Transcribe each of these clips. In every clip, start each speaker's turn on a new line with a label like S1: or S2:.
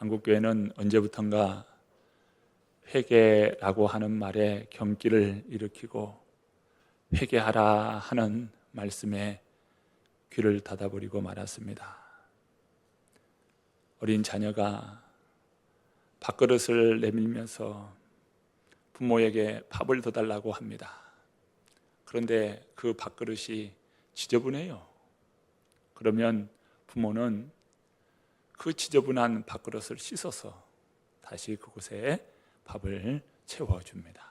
S1: 한국교회는 언제부턴가 회개라고 하는 말에 경기를 일으키고 회개하라 하는 말씀에 귀를 닫아버리고 말았습니다. 어린 자녀가 밥그릇을 내밀면서 부모에게 밥을 더 달라고 합니다. 그런데 그 밥그릇이 지저분해요. 그러면 부모는 그 지저분한 밥그릇을 씻어서 다시 그곳에 밥을 채워줍니다.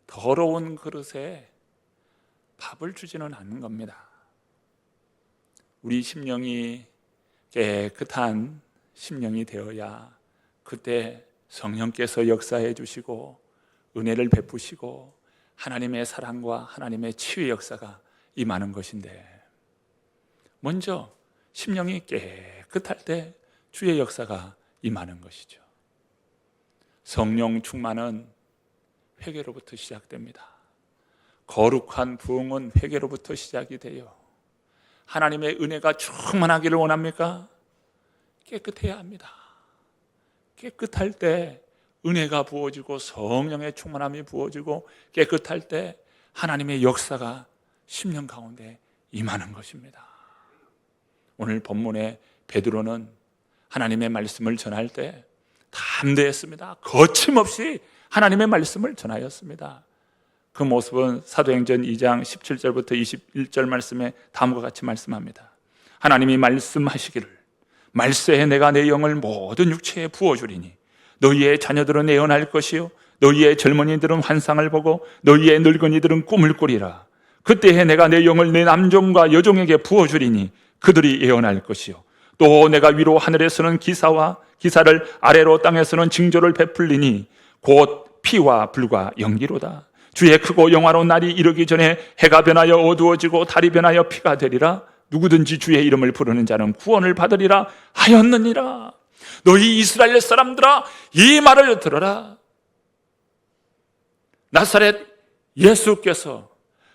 S1: 더러운 그릇에 밥을 주지는 않는 겁니다. 우리 심령이 깨끗한 심령이 되어야 그때 성령께서 역사해 주시고 은혜를 베푸시고 하나님의 사랑과 하나님의 치유의 역사가 임하는 것인데, 먼저 심령이 깨끗할 때 주의 역사가 임하는 것이죠. 성령 충만은 회개로부터 시작됩니다. 거룩한 부흥은 회개로부터 시작이 돼요. 하나님의 은혜가 충만하기를 원합니까? 깨끗해야 합니다. 깨끗할 때 은혜가 부어지고 성령의 충만함이 부어지고 깨끗할 때 하나님의 역사가 심령 가운데 임하는 것입니다. 오늘 본문에 베드로는 하나님의 말씀을 전할 때 담대했습니다. 거침없이 하나님의 말씀을 전하였습니다. 그 모습은 사도행전 2장 17절부터 21절 말씀에 다음과 같이 말씀합니다. 하나님이 말씀하시기를 말세에 내가 내 영을 모든 육체에 부어주리니 너희의 자녀들은 예언할 것이요 너희의 젊은이들은 환상을 보고 너희의 늙은이들은 꿈을 꾸리라. 그때에 내가 내 영을 내 남종과 여종에게 부어주리니 그들이 예언할 것이요 또 내가 위로 하늘에서는 기사를 아래로 땅에서는 징조를 베풀리니 곧 피와 불과 연기로다. 주의 크고 영화로운 날이 이르기 전에 해가 변하여 어두워지고 달이 변하여 피가 되리라. 누구든지 주의 이름을 부르는 자는 구원을 받으리라 하였느니라. 너희 이스라엘 사람들아, 이 말을 들어라. 나사렛 예수께서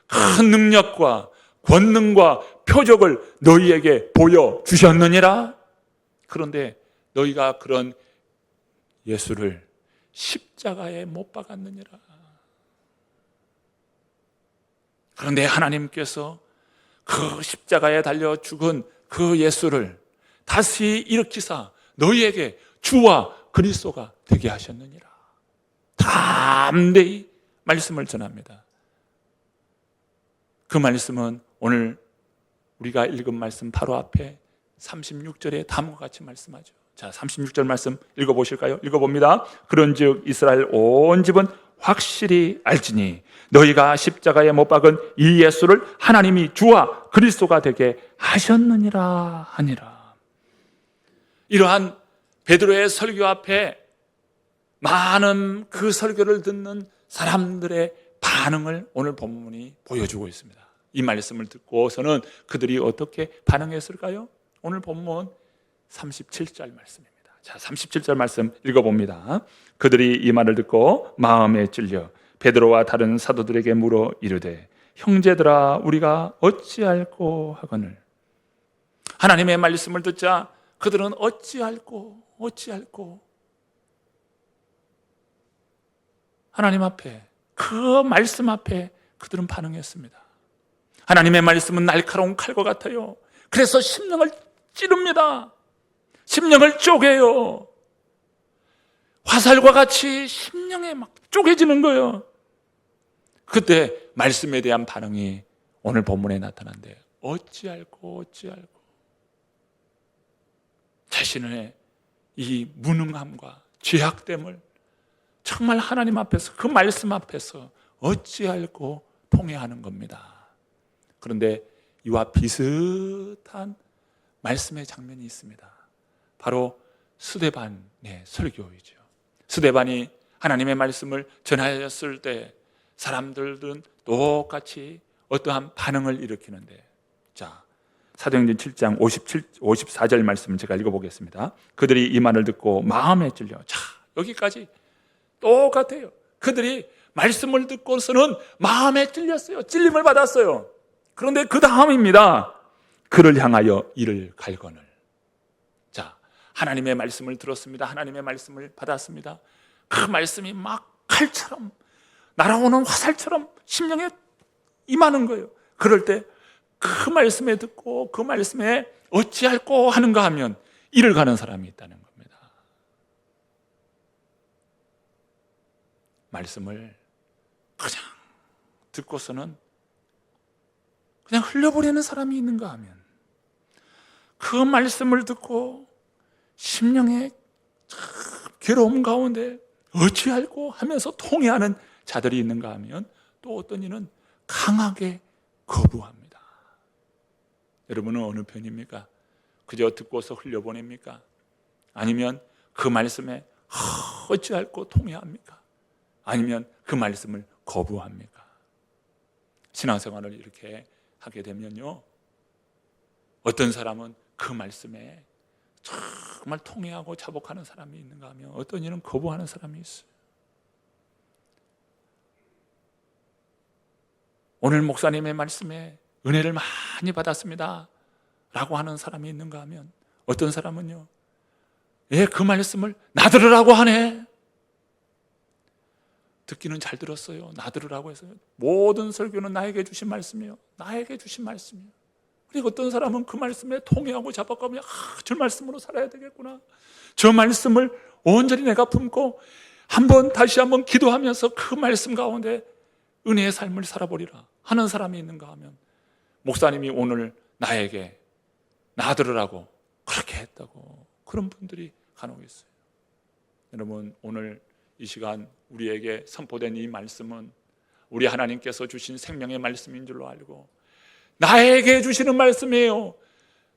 S1: 큰 능력과 권능과 표적을 너희에게 보여주셨느니라. 그런데 너희가 그런 예수를 십자가에 못 박았느니라. 그런데 하나님께서 그 십자가에 달려 죽은 그 예수를 다시 일으키사 너희에게 주와 그리스도가 되게 하셨느니라. 담대히 말씀을 전합니다. 그 말씀은 오늘 우리가 읽은 말씀 바로 앞에 36절에 다음과 같이 말씀하죠. 자, 36절 말씀 읽어보실까요? 읽어봅니다. 그런즉 이스라엘 온 집은 확실히 알지니 너희가 십자가에 못 박은 이 예수를 하나님이 주와 그리스도가 되게 하셨느니라 하니라. 이러한 베드로의 설교 앞에 많은 그 설교를 듣는 사람들의 반응을 오늘 본문이 보여주고 있습니다. 이 말씀을 듣고서는 그들이 어떻게 반응했을까요? 오늘 본문 37절 말씀입니다. 자, 37절 말씀 읽어봅니다. 그들이 이 말을 듣고 마음에 찔려 베드로와 다른 사도들에게 물어 이르되 형제들아 우리가 어찌할꼬 하거늘. 하나님의 말씀을 듣자 그들은 어찌할꼬 하나님 앞에, 그 말씀 앞에 그들은 반응했습니다. 하나님의 말씀은 날카로운 칼과 같아요. 그래서 심령을 찌릅니다. 심령을 쪼개요. 화살과 같이 심령에 막 쪼개지는 거예요. 그때 말씀에 대한 반응이 오늘 본문에 나타난데 어찌할꼬 자신의 이 무능함과 죄악됨을 정말 하나님 앞에서, 그 말씀 앞에서 어찌할꼬 통회하는 겁니다. 그런데 이와 비슷한 말씀의 장면이 있습니다. 바로 스데반의 설교이죠. 스데반이 하나님의 말씀을 전하였을 때 사람들은 똑같이 어떠한 반응을 일으키는데, 자, 사도행전 7장 54절 말씀을 제가 읽어보겠습니다. 그들이 이 말을 듣고 마음에 찔려. 자, 여기까지 똑같아요. 그들이 말씀을 듣고서는 마음에 찔렸어요. 찔림을 받았어요. 그런데 그 다음입니다. 그를 향하여 이를 갈거늘. 자, 하나님의 말씀을 들었습니다. 하나님의 말씀을 받았습니다. 그 말씀이 막 칼처럼 날아오는 화살처럼 심령에 임하는 거예요. 그럴 때 그 말씀에 듣고 그 말씀에 어찌할꼬 하는가 하면 이를 가는 사람이 있다는 겁니다. 말씀을 그냥 듣고서는 그냥 흘려버리는 사람이 있는가 하면 그 말씀을 듣고 심령의 괴로움 가운데 어찌할꼬 하면서 통회하는 자들이 있는가 하면 또 어떤 이는 강하게 거부합니다. 여러분은 어느 편입니까? 그저 듣고서 흘려보냅니까? 아니면 그 말씀에 어찌할꼬 통회합니까? 아니면 그 말씀을 거부합니까? 신앙생활을 이렇게 하게 되면요, 어떤 사람은 그 말씀에 정말 통회하고 자복하는 사람이 있는가 하면 어떤 이는 거부하는 사람이 있어요. 오늘 목사님의 말씀에 은혜를 많이 받았습니다 라고 하는 사람이 있는가 하면 어떤 사람은요, 그 말씀을 나들으라고 하네. 듣기는 잘 들었어요. 나들으라고 해서요. 모든 설교는 나에게 주신 말씀이에요. 나에게 주신 말씀이에요. 그리고 어떤 사람은 그 말씀에 통회하고 자박하며 저 말씀으로 살아야 되겠구나. 저 말씀을 온전히 내가 품고 다시 한번 기도하면서 그 말씀 가운데 은혜의 삶을 살아보리라 하는 사람이 있는가 하면 목사님이 오늘 나에게 나들으라고 그렇게 했다고 그런 분들이 간혹 있어요. 여러분, 오늘 이 시간 우리에게 선포된 이 말씀은 우리 하나님께서 주신 생명의 말씀인 줄로 알고 나에게 주시는 말씀이에요.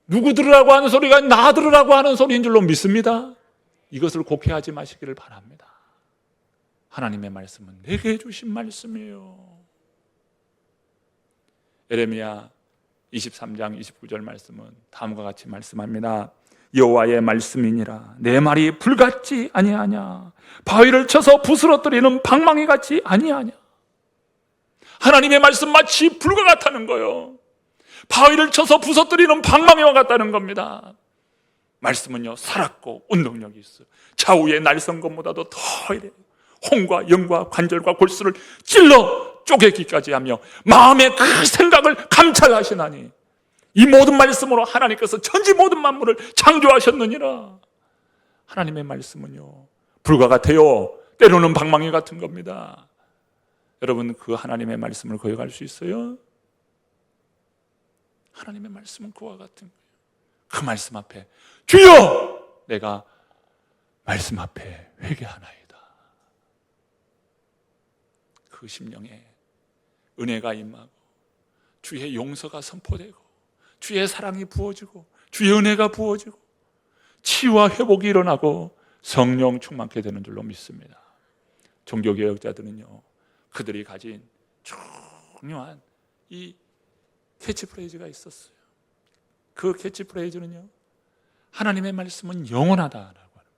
S1: 누구 들으라고 하는 소리가 나 들으라고 하는 소리인 줄로 믿습니다. 이것을 곡해하지 마시기를 바랍니다. 하나님의 말씀은 내게 주신 말씀이에요. 에레미야 23장 29절 말씀은 다음과 같이 말씀합니다. 여호와의 말씀이니라. 내 말이 불같지 아니하냐. 바위를 쳐서 부스러뜨리는 방망이 같지 아니하냐. 하나님의 말씀 마치 불과 같다는 거예요. 바위를 쳐서 부서뜨리는 방망이와 같다는 겁니다. 말씀은요, 살았고 운동력이 있어요. 좌우의 날선 것보다도 더 이래요. 혼과 영과 관절과 골수를 찔러 쪼개기까지 하며 마음의 그 생각을 감찰하시나니 이 모든 말씀으로 하나님께서 천지 모든 만물을 창조하셨느니라. 하나님의 말씀은요, 불과 같아요. 때로는 방망이 같은 겁니다. 여러분, 그 하나님의 말씀을 거역할 수 있어요? 하나님의 말씀은 그와 같은 거예요. 그 말씀 앞에 주여! 내가 말씀 앞에 회개하나이다. 그 심령에 은혜가 임하고 주의 용서가 선포되고 주의 사랑이 부어지고 주의 은혜가 부어지고 치유와 회복이 일어나고 성령 충만케 되는 줄로 믿습니다. 종교개혁자들은요, 그들이 가진 중요한 이 캐치프레이즈가 있었어요. 그 캐치프레이즈는요, 하나님의 말씀은 영원하다라고 하는 거예요.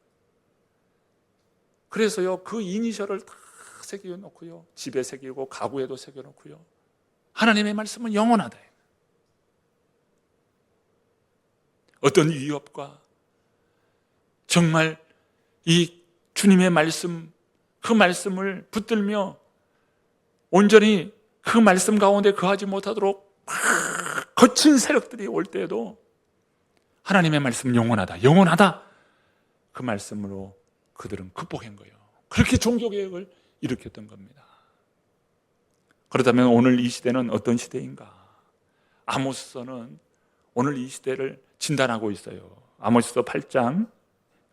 S1: 그래서요, 그 이니셜을 다 새겨놓고요, 집에 새기고 가구에도 새겨놓고요, 하나님의 말씀은 영원하다. 어떤 위협과 정말 이 주님의 말씀, 그 말씀을 붙들며 온전히 그 말씀 가운데 거하지 못하도록 거친 세력들이 올 때에도 하나님의 말씀은 영원하다, 영원하다. 그 말씀으로 그들은 극복한 거예요. 그렇게 종교개혁을 일으켰던 겁니다. 그렇다면 오늘 이 시대는 어떤 시대인가? 아모스서는 오늘 이 시대를 진단하고 있어요. 아모스서 8장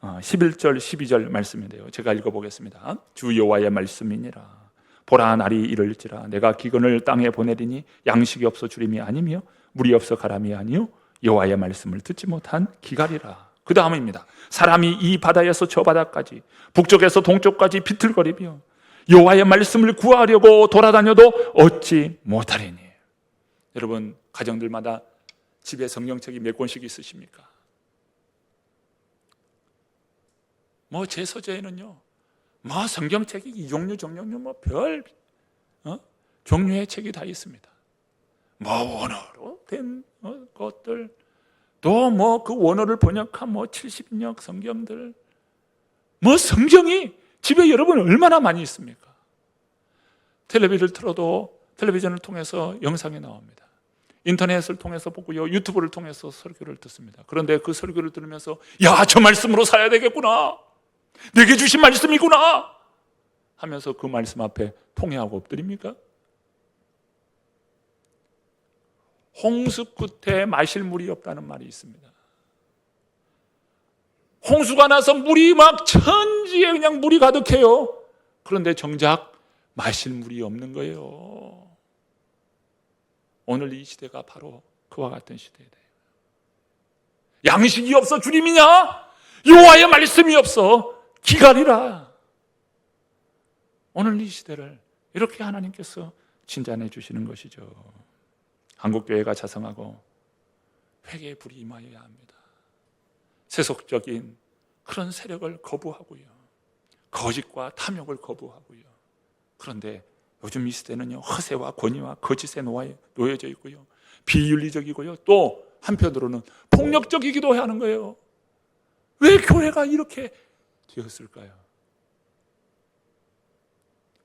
S1: 11절 12절 말씀인데요, 제가 읽어보겠습니다. 주 여호와의 말씀이니라. 보라, 날이 이를지라. 내가 기근을 땅에 보내리니 양식이 없어 주림이 아니며 물이 없어 가람이 아니요 여호와의 말씀을 듣지 못한 기갈이라. 그 다음입니다. 사람이 이 바다에서 저 바다까지 북쪽에서 동쪽까지 비틀거리며 여호와의 말씀을 구하려고 돌아다녀도 얻지 못하리니. 여러분, 가정들마다 집에 성경책이 몇 권씩 있으십니까? 제 서재에는요, 성경책이 이 종류 별 종류의 책이 다 있습니다. 원어로 된 것들, 또 뭐 그 원어를 번역한 뭐 70역 성경들, 뭐 성경이 집에 여러분 얼마나 많이 있습니까? 텔레비를 틀어도 텔레비전을 통해서 영상이 나옵니다. 인터넷을 통해서 보고요, 유튜브를 통해서 설교를 듣습니다. 그런데 그 설교를 들으면서 야, 저 말씀으로 살아야 되겠구나, 내게 주신 말씀이구나 하면서 그 말씀 앞에 통회하고 엎드립니까? 홍수 끝에 마실 물이 없다는 말이 있습니다. 홍수가 나서 물이 막 천지에 그냥 물이 가득해요. 그런데 정작 마실 물이 없는 거예요. 오늘 이 시대가 바로 그와 같은 시대예요. 양식이 없어 주님이냐? 여호와의 말씀이 없어 기갈이라. 오늘 이 시대를 이렇게 하나님께서 진단해 주시는 것이죠. 한국교회가 자성하고 회개의 불이 임하여야 합니다. 세속적인 그런 세력을 거부하고요, 거짓과 탐욕을 거부하고요. 그런데 요즘 이 시대는요, 허세와 권위와 거짓에 놓여져 있고요, 비윤리적이고요, 또 한편으로는 폭력적이기도 하는 거예요. 왜 교회가 이렇게 되었을까요?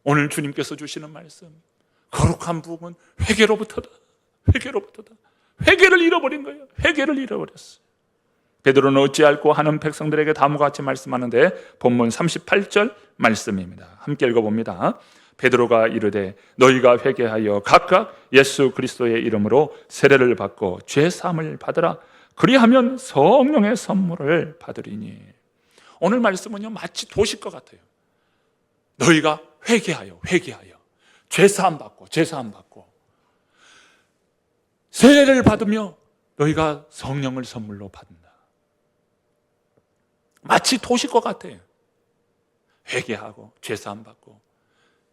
S1: 오늘 주님께서 주시는 말씀, 거룩한 부흥은 회개로부터다. 회개로부터다. 회개를 잃어버린 거예요. 회개를 잃어버렸어요. 베드로는 어찌할꼬 하는 백성들에게 다음과 같이 말씀하는데, 본문 38절 말씀입니다. 함께 읽어봅니다. 베드로가 이르되 너희가 회개하여 각각 예수 그리스도의 이름으로 세례를 받고 죄 사함을 받으라. 그리하면 성령의 선물을 받으리니. 오늘 말씀은요, 마치 도시것 같아요. 너희가 회개하여 죄 사함 받고 세례를 받으며 너희가 성령을 선물로 받는다. 마치 도시것 같아요. 회개하고 죄 사함 받고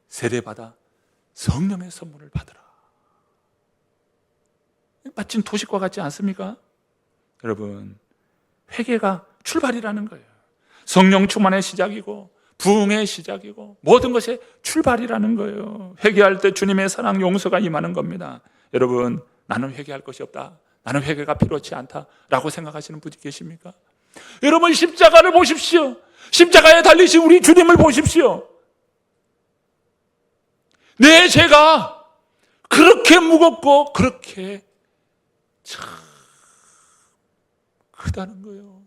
S1: 세례 받아 성령의 선물을 받으라. 마치 도시과 같지 않습니까? 여러분, 회개가 출발이라는 거예요. 성령 충만의 시작이고 부흥의 시작이고 모든 것의 출발이라는 거예요. 회개할 때 주님의 사랑 용서가 임하는 겁니다. 여러분, 나는 회개할 것이 없다, 나는 회개가 필요치 않다라고 생각하시는 분이 계십니까? 여러분, 십자가를 보십시오. 십자가에 달리신 우리 주님을 보십시오. 내 죄가 그렇게 무겁고 그렇게 참 크다는 거예요.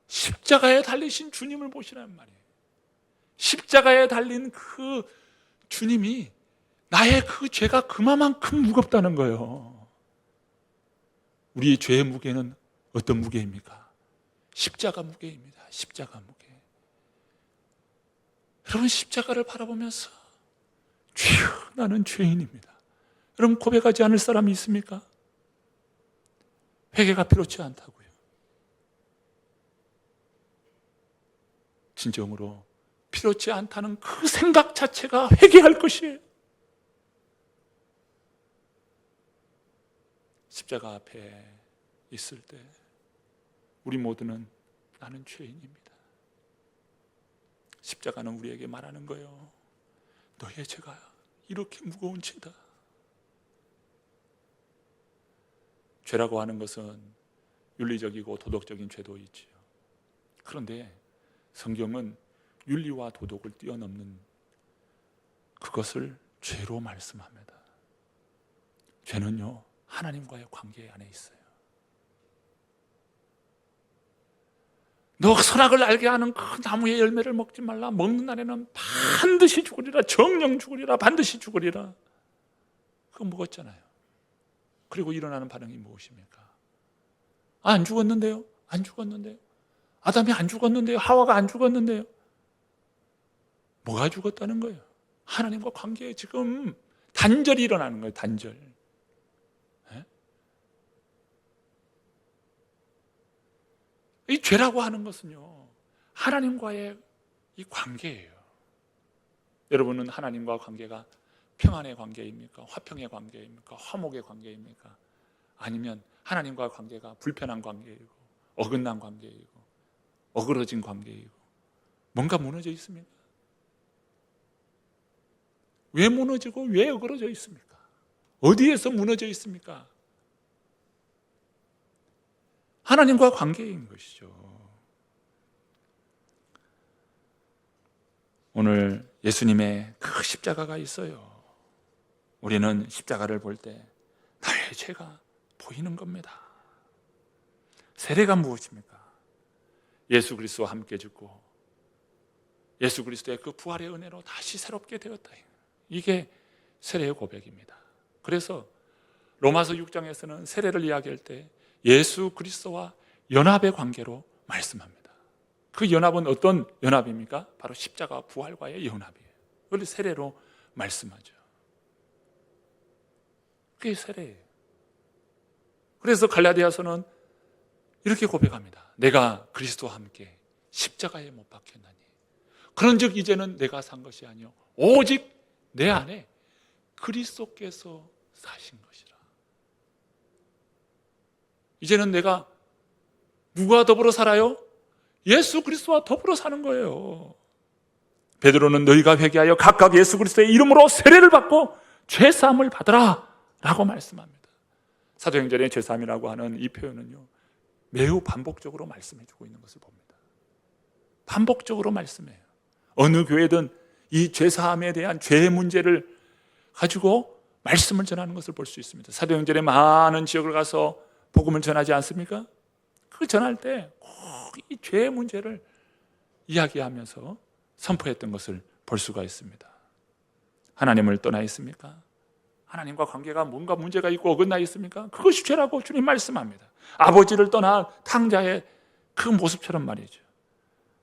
S1: 십자가에 달리신 주님을 보시라는 말이에요. 십자가에 달린 그 주님이 나의 그 죄가 그만큼 무겁다는 거예요. 우리의 죄의 무게는 어떤 무게입니까? 십자가 무게입니다. 십자가 무게. 여러분, 십자가를 바라보면서 주여, 나는 죄인입니다. 여러분, 고백하지 않을 사람이 있습니까? 회개가 필요치 않다고요. 진정으로 필요치 않다는 그 생각 자체가 회개할 것이에요. 십자가 앞에 있을 때 우리 모두는 나는 죄인입니다. 십자가는 우리에게 말하는 거예요. 너의 죄가 이렇게 무거운지다. 죄라고 하는 것은 윤리적이고 도덕적인 죄도 있지요. 그런데 성경은 윤리와 도덕을 뛰어넘는 그것을 죄로 말씀합니다. 죄는요, 하나님과의 관계 안에 있어요. 너 선악을 알게 하는 그 나무의 열매를 먹지 말라. 먹는 날에는 반드시 죽으리라. 정령 죽으리라. 반드시 죽으리라. 그거 먹었잖아요. 그리고 일어나는 반응이 무엇입니까? 안 죽었는데요? 안 죽었는데요? 아담이 안 죽었는데요? 하와가 안 죽었는데요? 뭐가 죽었다는 거예요? 하나님과 관계에 지금 단절이 일어나는 거예요. 단절. 이 죄라고 하는 것은요, 하나님과의 이 관계예요. 여러분은 하나님과 관계가 평안의 관계입니까? 화평의 관계입니까? 화목의 관계입니까? 아니면 하나님과 관계가 불편한 관계이고 어긋난 관계이고 어그러진 관계이고 뭔가 무너져 있습니까? 왜 무너지고 왜 어그러져 있습니까? 어디에서 무너져 있습니까? 하나님과 관계인 것이죠. 오늘 예수님의 그 십자가가 있어요. 우리는 십자가를 볼 때 나의 죄가 보이는 겁니다. 세례가 무엇입니까? 예수 그리스도와 함께 죽고 예수 그리스도의 그 부활의 은혜로 다시 새롭게 되었다. 이게 세례의 고백입니다. 그래서 로마서 6장에서는 세례를 이야기할 때 예수 그리스도와 연합의 관계로 말씀합니다. 그 연합은 어떤 연합입니까? 바로 십자가 부활과의 연합이에요. 그걸 세례로 말씀하죠. 그게 세례예요. 그래서 갈라디아서는 이렇게 고백합니다. 내가 그리스도와 함께 십자가에 못 박혔나니 그런즉 이제는 내가 산 것이 아니요 오직 내 안에 그리스도께서 사신 것이라. 이제는 내가 누구와 더불어 살아요? 예수 그리스도와 더불어 사는 거예요. 베드로는 너희가 회개하여 각각 예수 그리스도의 이름으로 세례를 받고 죄사함을 받으라 라고 말씀합니다. 사도행전의 죄사함이라고 하는 이 표현은요 매우 반복적으로 말씀해주고 있는 것을 봅니다. 반복적으로 말씀해요. 어느 교회든 이 죄사함에 대한 죄의 문제를 가지고 말씀을 전하는 것을 볼 수 있습니다. 사도행전의 많은 지역을 가서 복음을 전하지 않습니까? 그 전할 때 꼭 이 죄의 문제를 이야기하면서 선포했던 것을 볼 수가 있습니다. 하나님을 떠나 있습니까? 하나님과 관계가 뭔가 문제가 있고 어긋나 있습니까? 그것이 죄라고 주님 말씀합니다. 아버지를 떠난 탕자의 그 모습처럼 말이죠.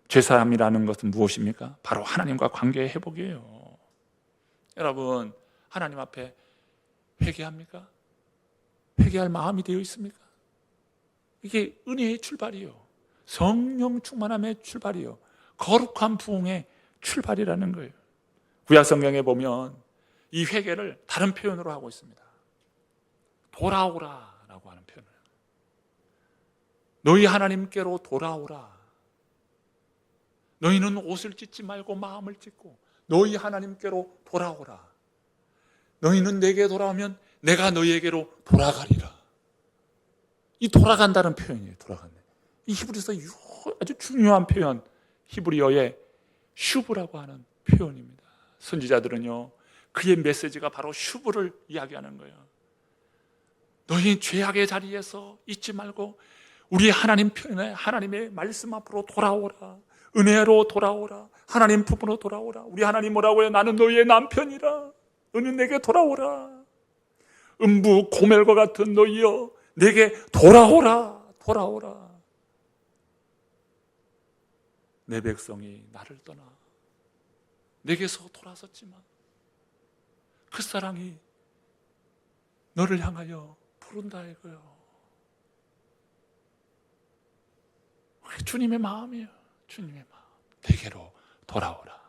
S1: 죄사함이라는 것은 무엇입니까? 바로 하나님과 관계의 회복이에요. 여러분, 하나님 앞에 회개합니까? 회개할 마음이 되어 있습니까? 이게 은혜의 출발이요, 성령 충만함의 출발이요, 거룩한 부흥의 출발이라는 거예요. 구약 성경에 보면 이 회개를 다른 표현으로 하고 있습니다. 돌아오라라고 하는 표현을. 너희 하나님께로 돌아오라. 너희는 옷을 찢지 말고 마음을 찢고 너희 하나님께로 돌아오라. 너희는 내게 돌아오면 내가 너희에게로 돌아가리라. 이 돌아간다는 표현이에요. 돌아간다. 이 히브리서 아주 중요한 표현, 히브리어의 슈브라고 하는 표현입니다. 선지자들은요 그의 메시지가 바로 슈브를 이야기하는 거예요. 너희 죄악의 자리에서 잊지 말고 우리 하나님 편에 하나님의 말씀 앞으로 돌아오라. 은혜로 돌아오라. 하나님 품으로 돌아오라. 우리 하나님 뭐라고 해요? 나는 너희의 남편이라. 너는 내게 돌아오라. 음부 고멜과 같은 너희여 내게 돌아오라. 돌아오라. 내 백성이 나를 떠나 내게서 돌아섰지만 그 사랑이 너를 향하여 부른다 이거요. 주님의 마음이에요. 주님의 마음. 내게로 돌아오라.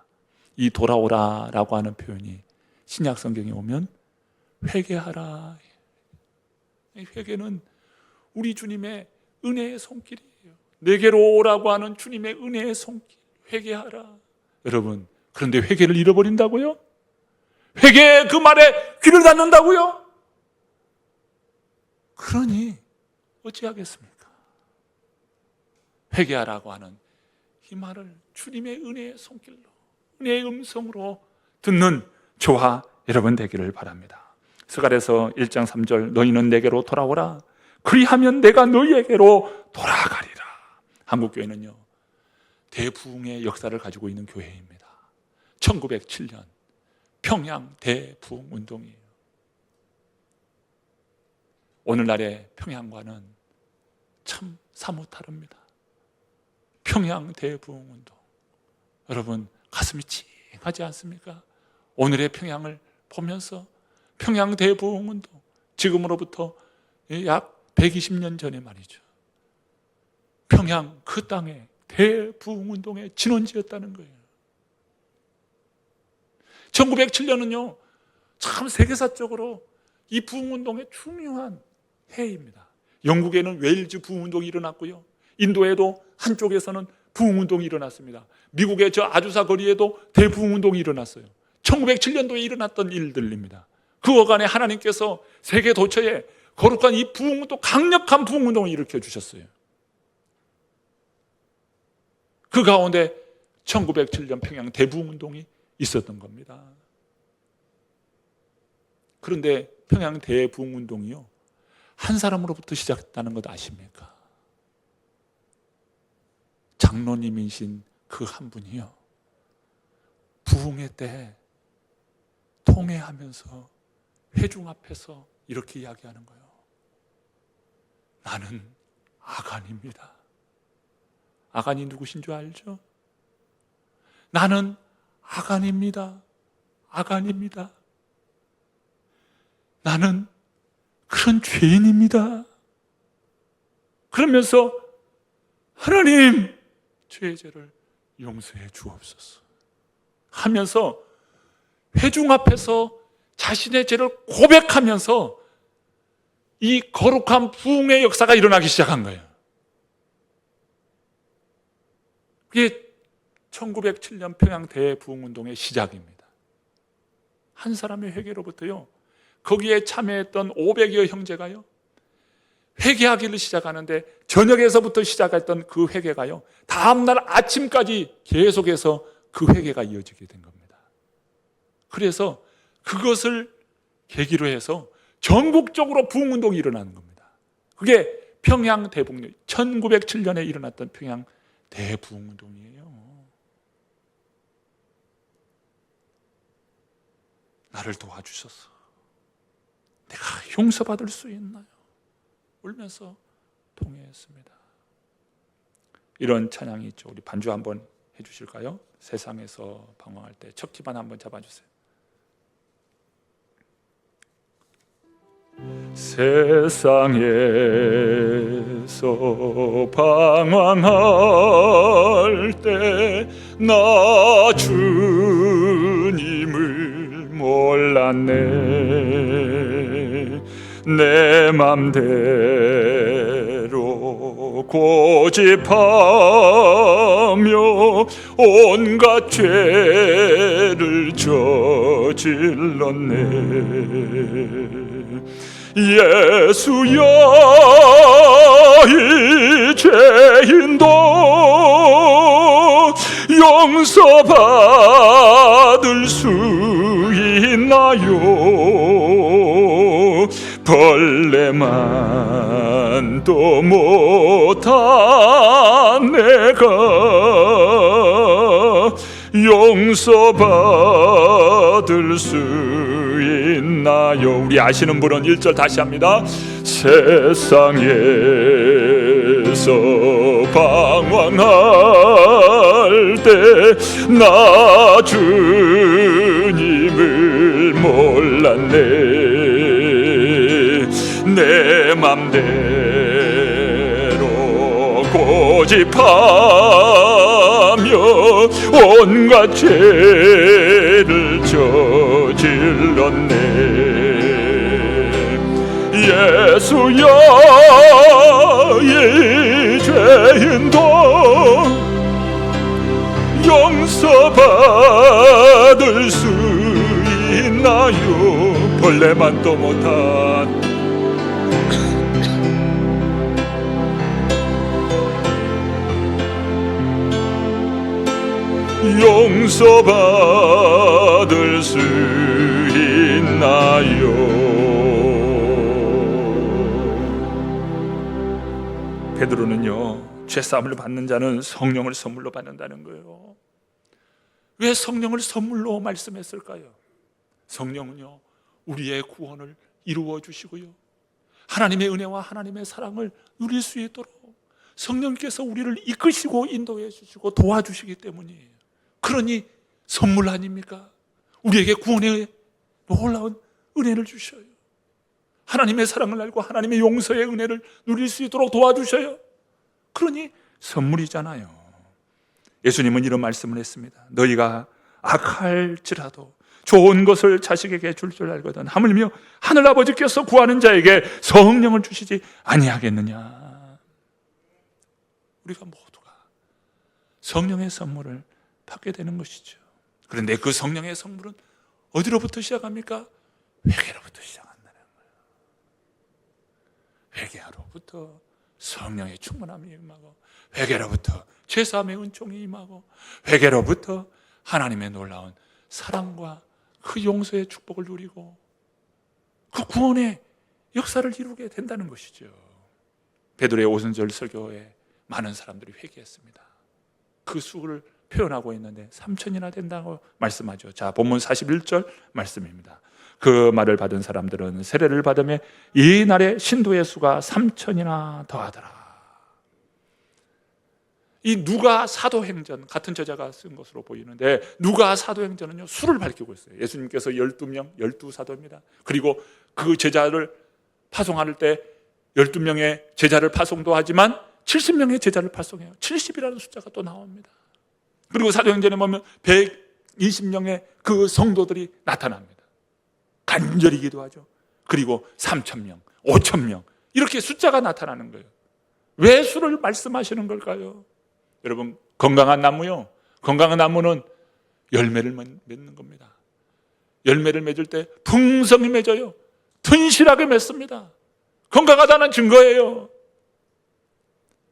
S1: 이 돌아오라라고 하는 표현이 신약 성경에 오면 회개하라. 이 회개는 우리 주님의 은혜의 손길이에요. 내게로 오라고 하는 주님의 은혜의 손길. 회개하라. 여러분, 그런데 회개를 잃어버린다고요? 회개의 그 말에 귀를 닫는다고요? 그러니 어찌하겠습니까? 회개하라고 하는 이 말을 주님의 은혜의 손길로, 은혜의 음성으로 듣는 저와 여러분 되기를 바랍니다. 스가랴서 1장 3절 너희는 내게로 돌아오라. 그리하면 내가 너희에게로 돌아가리라. 한국교회는요 대부흥의 역사를 가지고 있는 교회입니다. 1907년 평양 대부흥 운동이에요. 오늘날의 평양과는 참 사뭇 다릅니다. 평양 대부흥 운동, 여러분 가슴이 찡하지 않습니까? 오늘의 평양을 보면서 평양 대부흥 운동, 지금으로부터 약 120년 전에 말이죠, 평양 그 땅에 대부흥 운동의 진원지였다는 거예요. 1907년은요 참 세계사적으로 이 부흥운동의 중요한 해입니다. 영국에는 웨일즈 부흥운동이 일어났고요, 인도에도 한쪽에서는 부흥운동이 일어났습니다. 미국의 저 아주사 거리에도 대부흥운동이 일어났어요. 1907년도에 일어났던 일들입니다. 그 어간에 하나님께서 세계 도처에 거룩한 이 부흥운동, 강력한 부흥운동을 일으켜 주셨어요. 그 가운데 1907년 평양 대부흥운동이 있었던 겁니다. 그런데 평양 대부흥운동이요, 한 사람으로부터 시작했다는 것 아십니까? 장로님이신 그 한 분이요, 부흥회 때 통회하면서 회중 앞에서 이렇게 이야기하는 거예요. 나는 아간입니다. 아간이 누구신 줄 알죠? 나는 아간입니다. 아간입니다. 나는 그런 죄인입니다. 그러면서 하나님, 죄의 죄를 용서해 주옵소서 하면서 회중 앞에서 자신의 죄를 고백하면서 이 거룩한 부흥의 역사가 일어나기 시작한 거예요. 그게 1907년 평양 대부흥운동의 시작입니다. 한 사람의 회개로부터요, 거기에 참여했던 500여 형제가요, 회개하기를 시작하는데, 저녁에서부터 시작했던 그 회개가요, 다음날 아침까지 계속해서 그 회개가 이어지게 된 겁니다. 그래서 그것을 계기로 해서 전국적으로 부흥운동이 일어나는 겁니다. 그게 평양 대부흥, 1907년에 일어났던 평양 대부흥운동이에요. 나를 도와주셔서 내가 용서받을 수 있나요? 울면서 통회했습니다. 이런 찬양이 있죠. 우리 반주 한번 해주실까요? 세상에서 방황할 때 첫 기반 한번 잡아주세요. 세상에서 방황할 때 나 주님을 몰랐네. 내 맘대로 고집하며 온갖 죄를 저질렀네. 예수여, 이 죄인도 용서받을 수 있나요? 벌레만도 못한 내가 용서받을 수 있나요? 우리 아시는 분은 1절 다시 합니다. 세상에서 방황할 때 나 주님을 몰랐네. 내 맘대로 고집하며 온갖 죄를 저질렀네. 예수여, 이 죄인도 용서받을 수 있나요? 벌레만도 못한 용서받을 수 있나요? 베드로는요, 죄사함을 받는 자는 성령을 선물로 받는다는 거예요. 왜 성령을 선물로 말씀했을까요? 성령은요, 우리의 구원을 이루어 주시고요, 하나님의 은혜와 하나님의 사랑을 누릴 수 있도록 성령께서 우리를 이끄시고 인도해 주시고 도와주시기 때문이에요. 그러니 선물 아닙니까? 우리에게 구원의 놀라운 은혜를 주셔요. 하나님의 사랑을 알고 하나님의 용서의 은혜를 누릴 수 있도록 도와주셔요. 그러니 선물이잖아요. 예수님은 이런 말씀을 했습니다. 너희가 악할지라도 좋은 것을 자식에게 줄 줄 알거든 하물며 하늘아버지께서 구하는 자에게 성령을 주시지 아니하겠느냐. 우리가 모두가 성령의 선물을 받게 되는 것이죠. 그런데 그 성령의 선물은 어디로부터 시작합니까? 회개로부터 시작한다는 거예요. 회개로부터 성령의 충만함이 임하고, 회개로부터 죄사함의 은총이 임하고, 회개로부터 하나님의 놀라운 사랑과 그 용서의 축복을 누리고 그 구원의 역사를 이루게 된다는 것이죠. 베드로의 오순절 설교에 많은 사람들이 회개했습니다. 그 수를 표현하고 있는데 3,000이나 된다고 말씀하죠. 자, 본문 41절 말씀입니다. 그 말을 받은 사람들은 세례를 받으며 이 날에 신도의 수가 3,000이나 더하더라. 이 누가 사도행전, 같은 저자가 쓴 것으로 보이는데, 누가 사도행전은요 수를 밝히고 있어요. 예수님께서 12명, 12사도입니다. 그리고 그 제자를 파송할 때 12명의 제자를 파송도 하지만 70명의 제자를 파송해요. 70이라는 숫자가 또 나옵니다. 그리고 사도행전에 보면 120명의 그 성도들이 나타납니다. 간절히 기도하죠. 그리고 3,000명, 5,000명 이렇게 숫자가 나타나는 거예요. 왜 수를 말씀하시는 걸까요? 여러분, 건강한 나무요, 건강한 나무는 열매를 맺는 겁니다. 열매를 맺을 때 풍성히 맺어요. 튼실하게 맺습니다. 건강하다는 증거예요.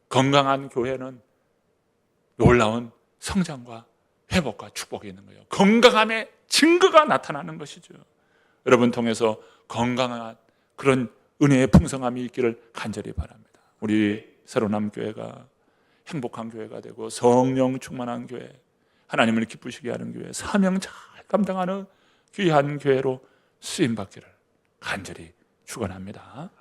S1: 건강한 교회는 놀라운 성장과 회복과 축복이 있는 거예요. 건강함의 증거가 나타나는 것이죠. 여러분 통해서 건강한 그런 은혜의 풍성함이 있기를 간절히 바랍니다. 우리 새로남교회가 행복한 교회가 되고 성령 충만한 교회, 하나님을 기쁘시게 하는 교회, 사명 잘 감당하는 귀한 교회로 쓰임받기를 간절히 축원합니다.